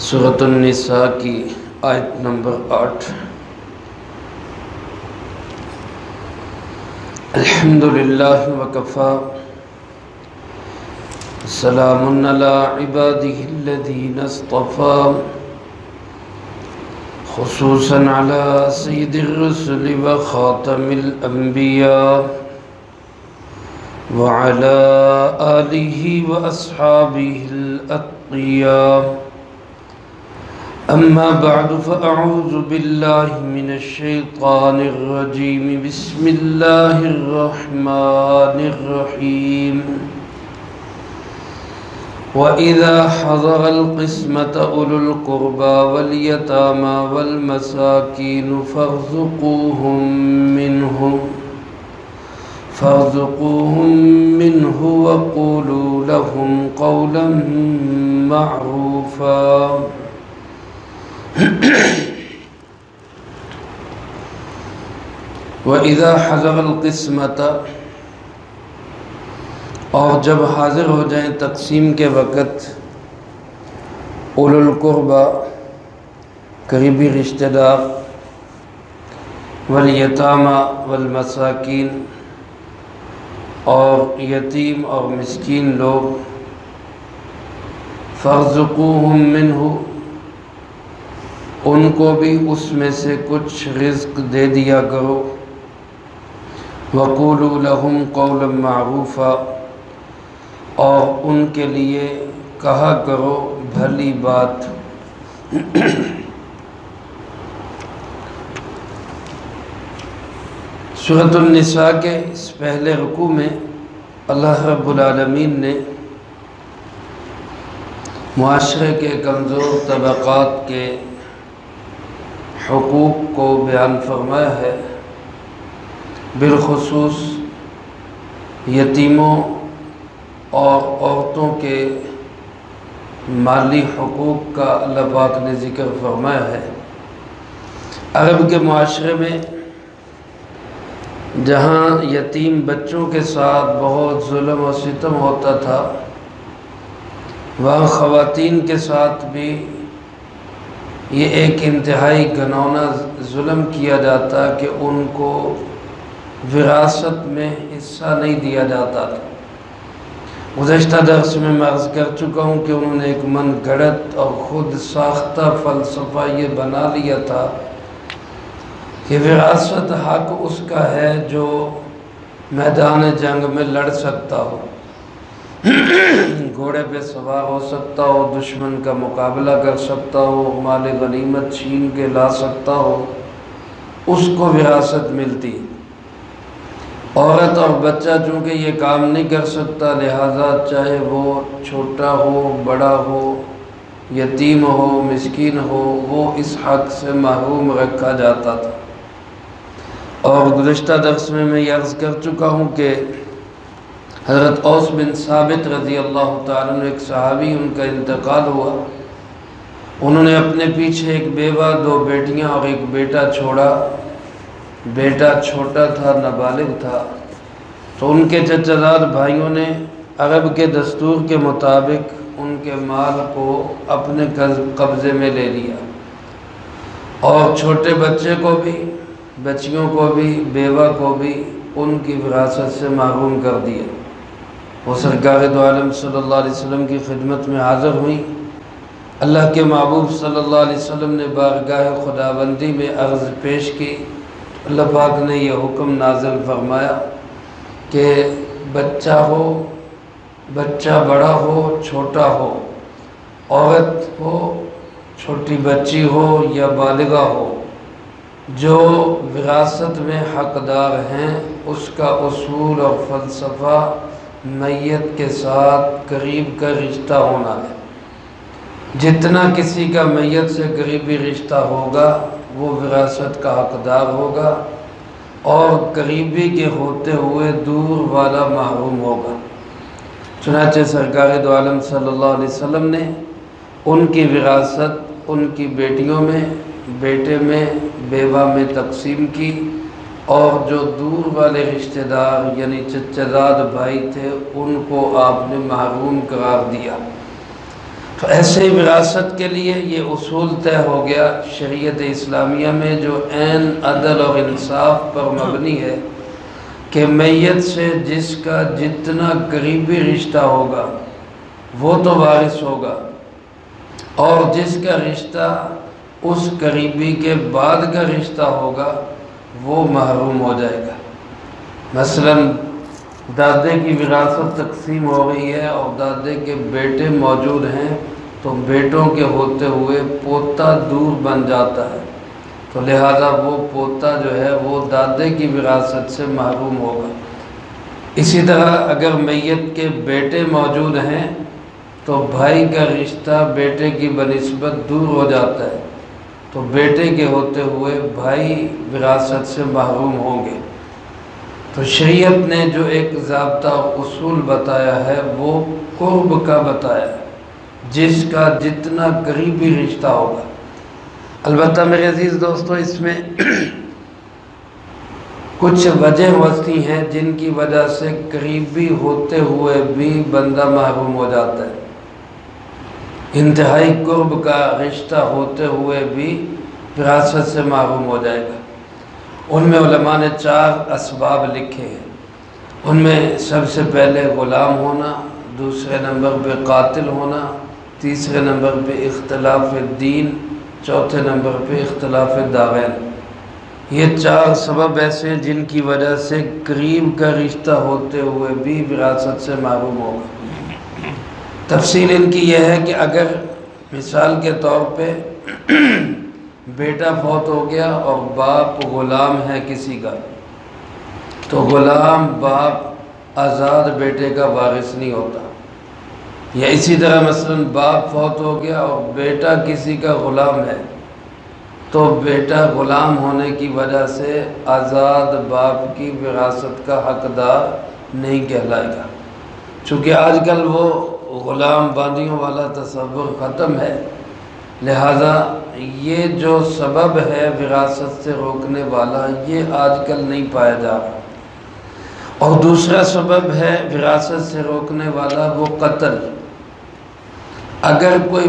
سورۃ النساء کی آیت نمبر 8۔ الحمدللہ وکفی سلام علی عباده الذین اصطفی خصوصا علی سید الرسل وخاتم الانبیاء وعلى آلہ واصحابہ الاتقیاء۔ أما بعد فأعوذ بالله من الشيطان الرجيم بسم الله الرحمن الرحيم۔ وإذا حضر القسمة أولو القربى واليتامى والمساكين فارزقوهم منه وقولوا لهم قولا معروفا۔ وَإِذَا حَضَرَ الْقِسْمَةَ، اور جب حاضر ہو جائیں تقسیم کے وقت، اولو القربى قریبی رشتہ دار، والیتامى والمساکین اور یتیم اور مسکین لوگ، فارزقوہم منہ، ان کو بھی اس میں سے کچھ رزق دے دیا کرو، وَقُولُوا لَهُمْ قَوْلًا مَعْرُوفًا، اور ان کے لیے کہا کرو بھلی بات۔ سورۃ النساء کے اس پہلے رکوع میں اللہ رب العالمین نے معاشرے کے کمزور طبقات کے حقوق کو بیان فرمایا ہے، بالخصوص یتیموں اور عورتوں کے مالی حقوق کا اللہ پاک نے ذکر فرمایا ہے۔ عرب کے معاشرے میں جہاں یتیم بچوں کے ساتھ بہت ظلم و ستم ہوتا تھا، وہاں خواتین کے ساتھ بھی یہ ایک انتہائی گھناؤنا ظلم کیا جاتا کہ ان کو وراثت میں حصہ نہیں دیا جاتا تھا۔ گزشتہ درس میں میں عرض کر چکا ہوں کہ انہوں نے ایک من گھڑت اور خود ساختہ فلسفہ یہ بنا لیا تھا کہ وراثت حق اس کا ہے جو میدان جنگ میں لڑ سکتا ہو، گھوڑے پہ سوار ہو سکتا ہو، دشمن کا مقابلہ کر سکتا ہو، مال غنیمت چھین کے لا سکتا ہو، اس کو وراثت ملتی۔ عورت اور بچہ چونکہ یہ کام نہیں کر سکتا، لہذا چاہے وہ چھوٹا ہو، بڑا ہو، یتیم ہو، مسکین ہو، وہ اس حق سے محروم رکھا جاتا تھا۔ اور گزشتہ درس میں یہ عرض کر چکا ہوں کہ حضرت اوس بن ثابت رضی اللہ تعالیٰ عنہ ایک صحابی، ان کا انتقال ہوا، انہوں نے اپنے پیچھے ایک بیوہ، 2 بیٹیاں اور ایک بیٹا چھوڑا۔ بیٹا چھوٹا تھا، نابالغ تھا، تو ان کے چچا زاد بھائیوں نے عرب کے دستور کے مطابق ان کے مال کو اپنے قبضے میں لے لیا، اور چھوٹے بچے کو بھی، بچیوں کو بھی، بیوہ کو بھی ان کی وراثت سے محروم کر دیا۔ وہ سرکار دو عالم صلی اللہ علیہ وسلم کی خدمت میں حاضر ہوئیں۔ اللہ کے محبوب صلی اللہ علیہ وسلم نے بارگاہ خداوندی میں عرض پیش کی۔ اللہ پاک نے یہ حکم نازل فرمایا کہ بچہ ہو، بچہ بڑا ہو، چھوٹا ہو، عورت ہو، چھوٹی بچی ہو یا بالغہ ہو، جو وراثت میں حقدار ہیں، اس کا اصول اور فلسفہ میت کے ساتھ قریب کا رشتہ ہونا ہے۔ جتنا کسی کا میت سے قریبی رشتہ ہوگا وہ وراثت کا حقدار ہوگا، اور قریبی کے ہوتے ہوئے دور والا محروم ہوگا۔ چنانچہ سرکار دو عالم صلی اللہ علیہ وسلم نے ان کی وراثت ان کی بیٹیوں میں، بیٹے میں، بیوہ میں تقسیم کی، اور جو دور والے رشتہ دار یعنی چچا زاد بھائی تھے ان کو آپ نے محروم قرار دیا۔ تو ایسے ہی وراثت کے لیے یہ اصول طے ہو گیا شریعت اسلامیہ میں، جو عین عدل اور انصاف پر مبنی ہے کہ میت سے جس کا جتنا قریبی رشتہ ہوگا وہ تو وارث ہوگا، اور جس کا رشتہ اس قریبی کے بعد کا رشتہ ہوگا وہ محروم ہو جائے گا۔ مثلا دادے کی وراثت تقسیم ہو رہی ہے اور دادے کے بیٹے موجود ہیں، تو بیٹوں کے ہوتے ہوئے پوتا دور بن جاتا ہے، تو لہذا وہ پوتا جو ہے وہ دادے کی وراثت سے محروم ہوگا۔ اسی طرح اگر میت کے بیٹے موجود ہیں تو بھائی کا رشتہ بیٹے کی بنسبت دور ہو جاتا ہے، تو بیٹے کے ہوتے ہوئے بھائی وراثت سے محروم ہوں گے۔ تو شریعت نے جو ایک ضابطہ اصول بتایا ہے وہ قرب کا بتایا ہے، جس کا جتنا قریبی رشتہ ہوگا۔ البتہ میرے عزیز دوستو، اس میں کچھ وجہ ہوتی ہیں جن کی وجہ سے قریبی ہوتے ہوئے بھی بندہ محروم ہو جاتا ہے، انتہائی قرب کا رشتہ ہوتے ہوئے بھی وراثت سے محروم ہو جائے گا۔ ان میں علماء نے 4 اسباب لکھے ہیں۔ ان میں سب سے پہلے غلام ہونا، دوسرے نمبر پہ قاتل ہونا، تیسرے نمبر پہ اختلاف دین، چوتھے نمبر پہ اختلاف دارین۔ یہ 4 سبب ایسے ہیں جن کی وجہ سے قریب کا رشتہ ہوتے ہوئے بھی وراثت سے محروم ہوگا۔ تفصیل ان کی یہ ہے کہ اگر مثال کے طور پہ بیٹا فوت ہو گیا اور باپ غلام ہے کسی کا، تو غلام باپ آزاد بیٹے کا وارث نہیں ہوتا۔ یا اسی طرح مثلا باپ فوت ہو گیا اور بیٹا کسی کا غلام ہے، تو بیٹا غلام ہونے کی وجہ سے آزاد باپ کی وراثت کا حقدار نہیں کہلائے گا، چونکہ آج کل وہ غلام باندیوں والا تصور ختم ہے، لہذا یہ جو سبب ہے وراثت سے روکنے والا یہ آج کل نہیں پایا جا رہا۔ اور دوسرا سبب ہے وراثت سے روکنے والا وہ قتل۔ اگر کوئی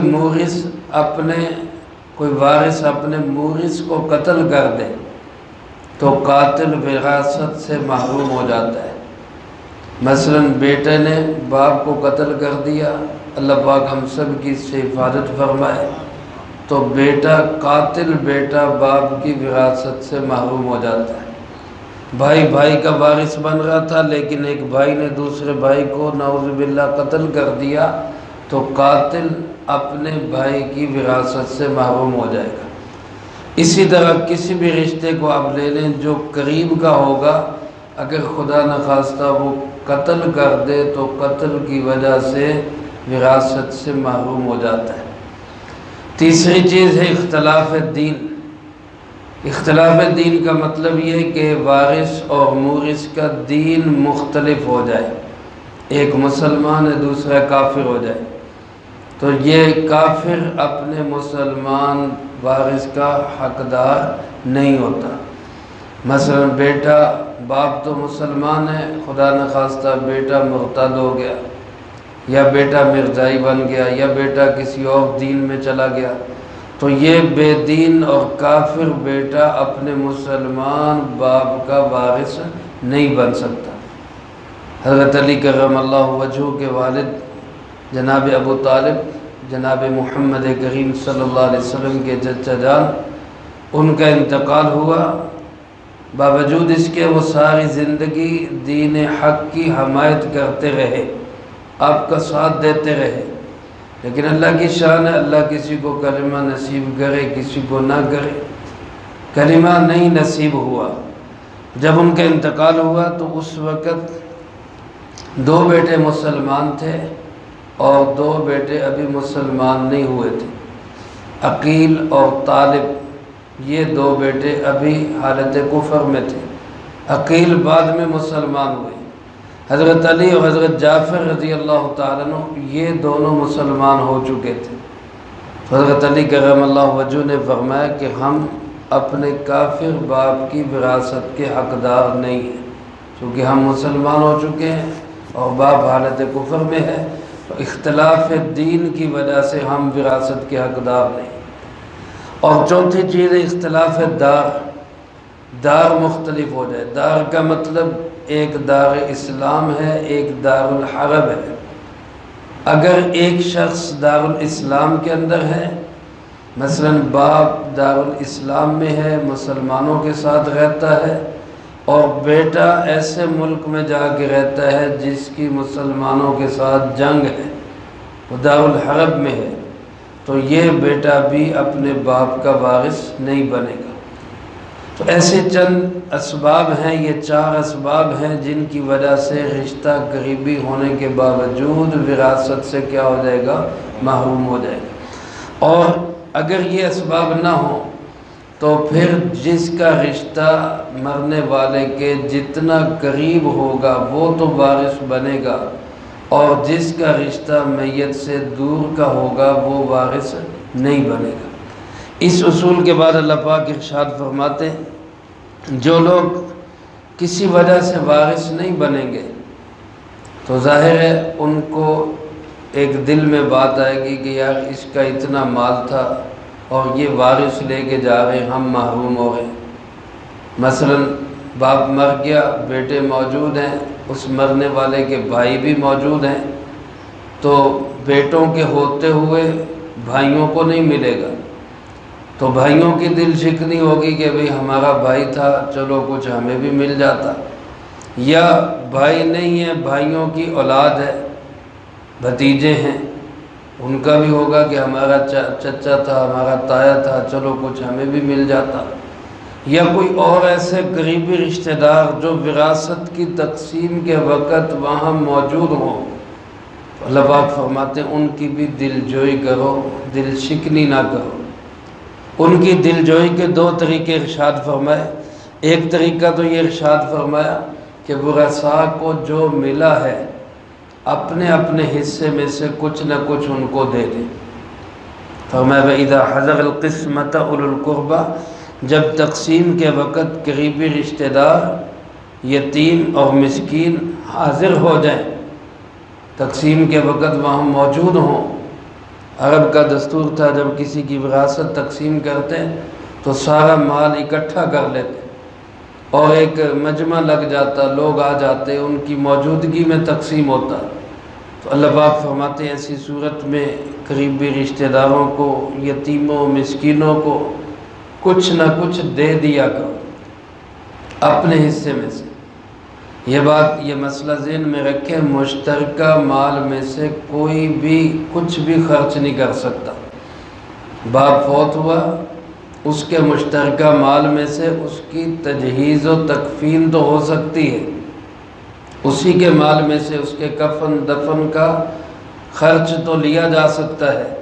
وارث اپنے مورث کو قتل کر دے تو قاتل وراثت سے محروم ہو جاتا ہے۔ مثلا بیٹے نے باپ کو قتل کر دیا، اللہ پاک ہم سب کی اس سے حفاظت فرمائے، تو قاتل بیٹا باپ کی وراثت سے محروم ہو جاتا ہے۔ بھائی کا وارث بن رہا تھا، لیکن ایک بھائی نے دوسرے بھائی کو نعوذ باللہ قتل کر دیا، تو قاتل اپنے بھائی کی وراثت سے محروم ہو جائے گا۔ اسی طرح کسی بھی رشتے کو آپ لے لیں جو قریب کا ہوگا، اگر خدا نخواستہ وہ قتل کر دے تو قتل کی وجہ سے وراثت سے محروم ہو جاتا ہے۔ تیسری چیز ہے اختلاف دین۔ اختلاف دین کا مطلب یہ کہ وارث اور مورث کا دین مختلف ہو جائے، ایک مسلمان ہے دوسرا کافر ہو جائے، تو یہ کافر اپنے مسلمان وارث کا حقدار نہیں ہوتا۔ مثلا بیٹا، باپ تو مسلمان ہے، خدا نخواستہ بیٹا مرتد ہو گیا، یا بیٹا مرزائی بن گیا، یا بیٹا کسی اور دین میں چلا گیا، تو یہ بے دین اور کافر بیٹا اپنے مسلمان باپ کا وارث نہیں بن سکتا۔ حضرت علی کرم اللہ وجہہ کے والد جناب ابو طالب، جناب محمد کریم صلی اللہ علیہ وسلم کے چچا جان، ان کا انتقال ہوا، باوجود اس کے وہ ساری زندگی دین حق کی حمایت کرتے رہے، آپ کا ساتھ دیتے رہے، لیکن اللہ کی شان ہے، اللہ کسی کو کلمہ نصیب کرے کسی کو نہ کرے، کلمہ نہیں نصیب ہوا۔ جب ان کا انتقال ہوا تو اس وقت 2 بیٹے مسلمان تھے اور 2 بیٹے ابھی مسلمان نہیں ہوئے تھے، عقیل اور طالب، یہ 2 بیٹے ابھی حالت کفر میں تھے۔ عقیل بعد میں مسلمان ہوئے۔ حضرت علی اور حضرت جعفر رضی اللہ تعالیٰ عنہ یہ دونوں مسلمان ہو چکے تھے۔ حضرت علی کرم اللہ وجہہ نے فرمایا کہ ہم اپنے کافر باپ کی وراثت کے حقدار نہیں ہیں، چونکہ ہم مسلمان ہو چکے ہیں اور باپ حالت کفر میں ہے، اختلاف دین کی وجہ سے ہم وراثت کے حقدار نہیں۔ اور چوتھی چیز ہے اختلاف دار مختلف ہو جائے۔ دار کا مطلب ایک دار اسلام ہے، ایک دار الحرب ہے۔ اگر ایک شخص دار الاسلام کے اندر ہے، مثلا باپ دار الاسلام میں ہے، مسلمانوں کے ساتھ رہتا ہے، اور بیٹا ایسے ملک میں جا کے رہتا ہے جس کی مسلمانوں کے ساتھ جنگ ہے، وہ دار الحرب میں ہے، تو یہ بیٹا بھی اپنے باپ کا وارث نہیں بنے گا۔ تو ایسے چند اسباب ہیں، یہ 4 اسباب ہیں جن کی وجہ سے رشتہ قریبی ہونے کے باوجود وراثت سے کیا ہو جائے گا؟ محروم ہو جائے گا۔ اور اگر یہ اسباب نہ ہوں تو پھر جس کا رشتہ مرنے والے کے جتنا قریب ہوگا وہ تو وارث بنے گا، اور جس کا رشتہ میت سے دور کا ہوگا وہ وارث نہیں بنے گا۔ اس اصول کے بعد اللہ پاک ارشاد فرماتے ہیں جو لوگ کسی وجہ سے وارث نہیں بنیں گے تو ظاہر ہے ان کو ایک دل میں بات آئے گی کہ یار اس کا اتنا مال تھا اور یہ وارث لے کے جا رہے ہیں، ہم محروم ہو گئے۔ مثلا باپ مر گیا، بیٹے موجود ہیں، اس مرنے والے کے بھائی بھی موجود ہیں، تو بیٹوں کے ہوتے ہوئے بھائیوں کو نہیں ملے گا، تو بھائیوں کی دل شکنی ہوگی کہ بھئی ہمارا بھائی تھا، چلو کچھ ہمیں بھی مل جاتا۔ یا بھائی نہیں ہے، بھائیوں کی اولاد ہے، بھتیجے ہیں، ان کا بھی ہوگا کہ ہمارا چچا تھا، ہمارا تایا تھا، چلو کچھ ہمیں بھی مل جاتا۔ یا کوئی اور ایسے قریبی رشتہ دار جو وراثت کی تقسیم کے وقت وہاں موجود ہوں، اللہ پاک فرماتے ہیں ان کی بھی دل جوئی کرو، دل شکنی نہ کرو۔ ان کی دل جوئی کے 2 طریقے ارشاد فرمائے۔ ایک طریقہ تو یہ ارشاد فرمایا کہ ورثاء کو جو ملا ہے اپنے اپنے حصے میں سے کچھ نہ کچھ ان کو دے دیں۔ فرمایا وَإِذَا حَضَرَ الْقِسْمَةَ أُولُو الْقُرْبَى، جب تقسیم کے وقت قریبی رشتہ دار، یتیم اور مسکین حاضر ہو جائیں، تقسیم کے وقت وہاں موجود ہوں۔ عرب کا دستور تھا جب کسی کی وراثت تقسیم کرتے تو سارا مال اکٹھا کر لیتے اور ایک مجمع لگ جاتا، لوگ آ جاتے، ان کی موجودگی میں تقسیم ہوتا۔ تو اللہ پاک فرماتے ہیں ایسی صورت میں قریبی رشتہ داروں کو، یتیموں، مسکینوں کو کچھ نہ کچھ دے دیا کرو اپنے حصے میں سے۔ یہ بات، یہ مسئلہ ذہن میں رکھیں، مشترکہ مال میں سے کوئی بھی کچھ بھی خرچ نہیں کر سکتا۔ باپ فوت ہوا، اس کے مشترکہ مال میں سے اس کی تجہیز و تکفین تو ہو سکتی ہے، اسی کے مال میں سے اس کے کفن دفن کا خرچ تو لیا جا سکتا ہے،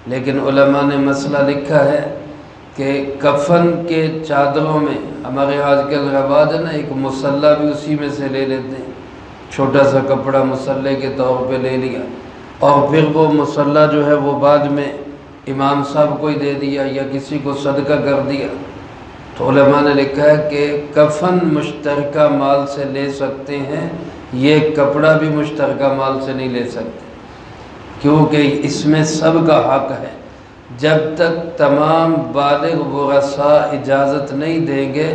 لیکن علماء نے مسئلہ لکھا ہے کہ کفن کے چادروں میں، ہمارے آج کل رواج ہے نا، ایک مصلی بھی اسی میں سے لے لیتے ہیں، چھوٹا سا کپڑا مصلی کے طور پہ لے لیا، اور پھر وہ مصلی جو ہے وہ بعد میں امام صاحب کو ہی دے دیا یا کسی کو صدقہ کر دیا۔ تو علماء نے لکھا ہے کہ کفن مشترکہ مال سے لے سکتے ہیں، یہ کپڑا بھی مشترکہ مال سے نہیں لے سکتے، کیونکہ اس میں سب کا حق ہے۔ جب تک تمام بالغ ورثاء اجازت نہیں دیں گے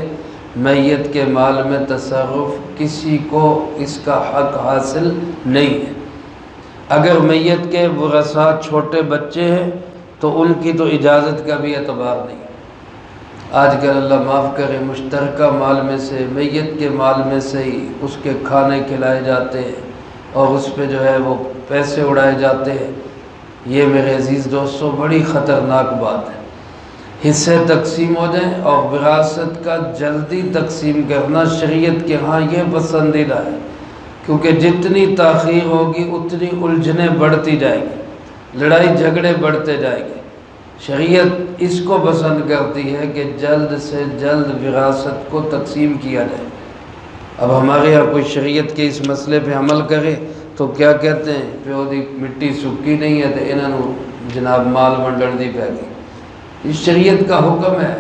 میت کے مال میں تصرف، کسی کو اس کا حق حاصل نہیں ہے۔ اگر میت کے ورثاء چھوٹے بچے ہیں تو ان کی تو اجازت کا بھی اعتبار نہیں۔ آج کل اللہ معاف کرے مشترکہ مال میں سے، میت کے مال میں سے ہی اس کے کھانے کھلائے جاتے ہیں اور اس پہ جو ہے وہ پیسے اڑائے جاتے ہیں۔ یہ میرے عزیز دوستو بڑی خطرناک بات ہے۔ حصے تقسیم ہو جائیں اور وراثت کا جلدی تقسیم کرنا شریعت کے ہاں یہ پسندیدہ ہے، کیونکہ جتنی تاخیر ہوگی اتنی الجھنیں بڑھتی جائیں گی، لڑائی جھگڑے بڑھتے جائیں گے۔ شریعت اس کو پسند کرتی ہے کہ جلد سے جلد وراثت کو تقسیم کیا جائے۔ اب ہمارے یہاں کوئی شریعت کے اس مسئلے پہ عمل کرے تو کیا کہتے ہیں، پیو دی مٹی سکی نہیں ہے تو انہوں نے جناب مال ونڈن دی پہ گئی۔ اس شریعت کا حکم ہے۔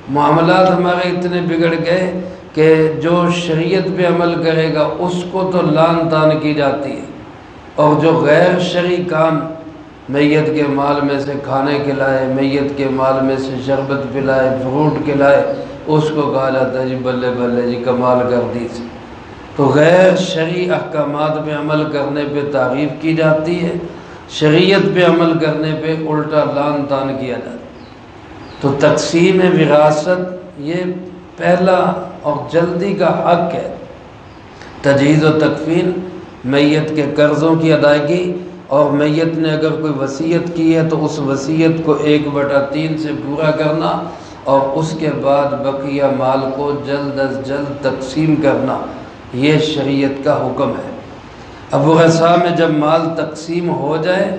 معاملات ہمارے اتنے بگڑ گئے کہ جو شریعت پہ عمل کرے گا اس کو تو لان تان کی جاتی ہے، اور جو غیر شرعی کام میت کے مال میں سے کھانے کھلائے، میت کے مال میں سے شربت پلائے، فروٹ کھلائے، اس کو کہا جاتا ہے جی بلے بلے جی کمال کر دی۔ تو غیر شرعی احکامات پہ عمل کرنے پہ تعریف کی جاتی ہے، شریعت پہ عمل کرنے پہ الٹا لعن طعن کیا جاتا ہے۔ تو تقسیم وراثت یہ پہلا اور جلدی کا حق ہے۔ تجہیز و تکفین میت کے قرضوں کی ادائیگی، اور میت نے اگر کوئی وصیت کی ہے تو اس وصیت کو 1/3 سے پورا کرنا، اور اس کے بعد بقیہ مال کو جلد از جلد تقسیم کرنا، یہ شریعت کا حکم ہے۔ اب غصہ میں جب مال تقسیم ہو جائے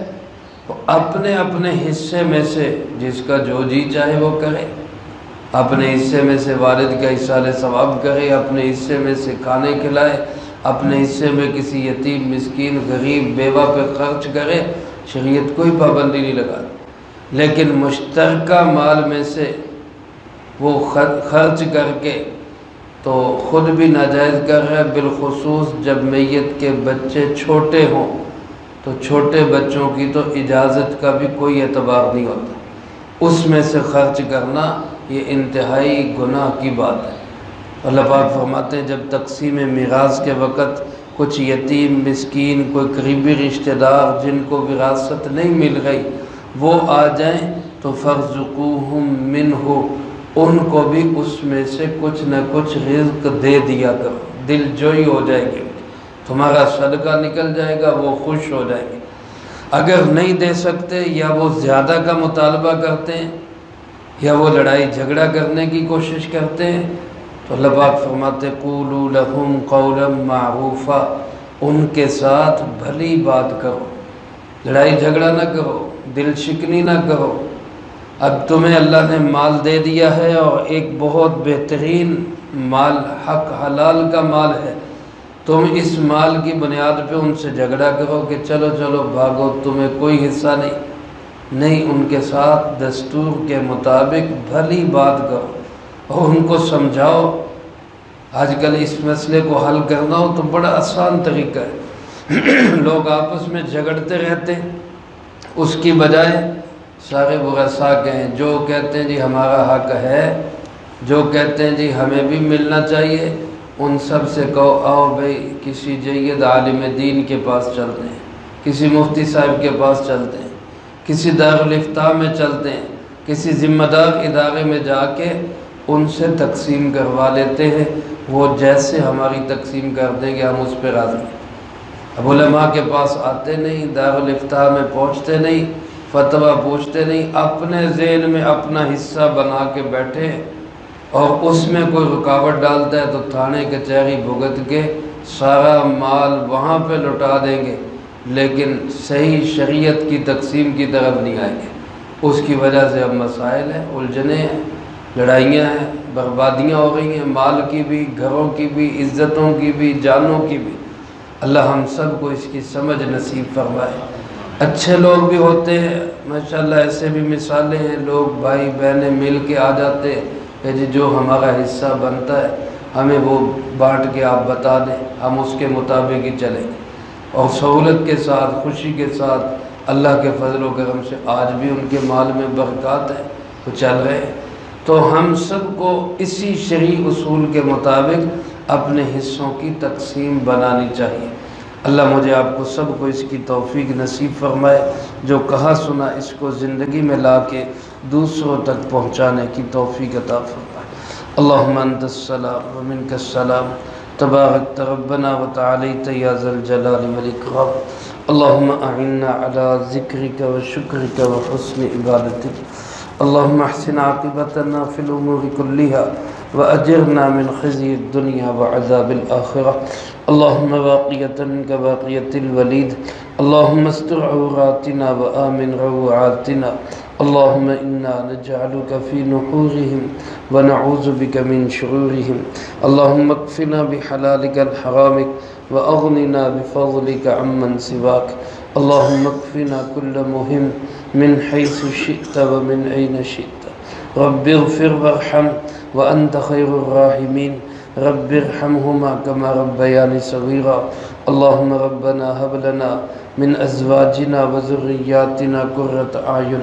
تو اپنے اپنے حصے میں سے جس کا جو جی چاہے وہ کرے، اپنے حصے میں سے والد کا ایصال ثواب کرے، اپنے حصے میں سے کھانے کھلائے، اپنے حصے میں کسی یتیم مسکین غریب بیوہ پہ خرچ کرے، شریعت کوئی پابندی نہیں لگاتی۔ لیکن مشترکہ مال میں سے وہ خرچ کر کے تو خود بھی ناجائز کر رہا ہے، بالخصوص جب میت کے بچے چھوٹے ہوں تو چھوٹے بچوں کی تو اجازت کا بھی کوئی اعتبار نہیں ہوتا، اس میں سے خرچ کرنا یہ انتہائی گناہ کی بات ہے۔ اللہ پاک فرماتے ہیں جب تقسیم میراث کے وقت کچھ یتیم مسکین کوئی قریبی رشتہ دار جن کو وراثت نہیں مل گئی وہ آ جائیں تو فارزقوہم منہ، ان کو بھی اس میں سے کچھ نہ کچھ رزق دے دیا کرو، دل جوئی ہو جائے گی، تمہارا صدقہ نکل جائے گا، وہ خوش ہو جائیں گے۔ اگر نہیں دے سکتے یا وہ زیادہ کا مطالبہ کرتے ہیں یا وہ لڑائی جھگڑا کرنے کی کوشش کرتے ہیں تو اللہ پاک فرماتے قولوا لہم قولا معروفا، ان کے ساتھ بھلی بات کرو، لڑائی جھگڑا نہ کرو، دل شکنی نہ کرو۔ اب تمہیں اللہ نے مال دے دیا ہے اور ایک بہت بہترین مال حق حلال کا مال ہے، تم اس مال کی بنیاد پہ ان سے جھگڑا کرو کہ چلو چلو بھاگو تمہیں کوئی حصہ نہیں، ان کے ساتھ دستور کے مطابق بھلی بات کرو اور ان کو سمجھاؤ۔ آج کل اس مسئلے کو حل کرنا ہو تو بڑا آسان طریقہ ہے، لوگ آپس میں جھگڑتے رہتے ہیں، اس کی بجائے سارے ورثاء کہیں، جو کہتے ہیں جی ہمارا حق ہے، جو کہتے ہیں جی ہمیں بھی ملنا چاہیے، ان سب سے کہو آؤ بھئی کسی جید عالم دین کے پاس چلتے ہیں، کسی مفتی صاحب کے پاس چلتے ہیں، کسی دارالافتاء میں چلتے ہیں، کسی ذمہ دار ادارے میں جا کے ان سے تقسیم کروا لیتے ہیں، وہ جیسے ہماری تقسیم کر دیں گے ہم اس پہ راضی ہیں۔ اب علماء کے پاس آتے نہیں، دارالافتاء میں پہنچتے نہیں، فتویٰ پوچھتے نہیں، اپنے ذہن میں اپنا حصہ بنا کے بیٹھے، اور اس میں کوئی رکاوٹ ڈالتا ہے تو تھانے کچہری بھگت کے سارا مال وہاں پہ لٹا دیں گے، لیکن صحیح شریعت کی تقسیم کی طرف نہیں آئیں گے۔ اس کی وجہ سے اب مسائل ہیں، الجھنیں ہیں، لڑائیاں ہیں، بربادیاں ہو رہی ہیں، مال کی بھی، گھروں کی بھی، عزتوں کی بھی، جانوں کی بھی۔ اللہ ہم سب کو اس کی سمجھ نصیب فرمائے۔ اچھے لوگ بھی ہوتے ہیں ماشاءاللہ، ایسے بھی مثالیں ہیں، لوگ بھائی بہنیں مل کے آ جاتے ہیں کہ جی جو ہمارا حصہ بنتا ہے ہمیں وہ بانٹ کے آپ بتا دیں، ہم اس کے مطابق ہی چلیں گے، اور سہولت کے ساتھ خوشی کے ساتھ اللہ کے فضل و کرم سے آج بھی ان کے مال میں برکات ہے، وہ چل رہے ہیں۔ تو ہم سب کو اسی شرعی اصول کے مطابق اپنے حصوں کی تقسیم بنانی چاہیے۔ اللہ مجھے آپ کو سب کو اس کی توفیق نصیب فرمائے، جو کہا سنا اس کو زندگی میں لا کے دوسروں تک پہنچانے کی توفیق عطا فرمائے۔ اللہم انت السلام ومنک السلام، تبارکت ربنا وتعالیت یا ذا الجلال والاکرام۔ اللہم اعنا علی ذکرک وشکرک وحسن عبادتک۔ اللہم احسن عاقبتنا فی الامور کلہا وأجرنا من خزي الدنيا وعذاب الآخرة۔ اللهم باقية كباقية الوليد، اللهم استر عوراتنا وآمن روعاتنا، اللهم إنا نجعلك في نحورهم ونعوذ بك من شرورهم، اللهم اكفنا بحلالك عن حرامك وأغننا بفضلك عمن سواك، اللهم اكفنا كل مهم من حيث شئت ومن أين شئت، رب اغفر وارحم وأنت خير الراحمين، رب ارحمهما كما ربياني صغيرا اللهم ربنا هب لنا من أزواجنا وذرياتنا قرة أعين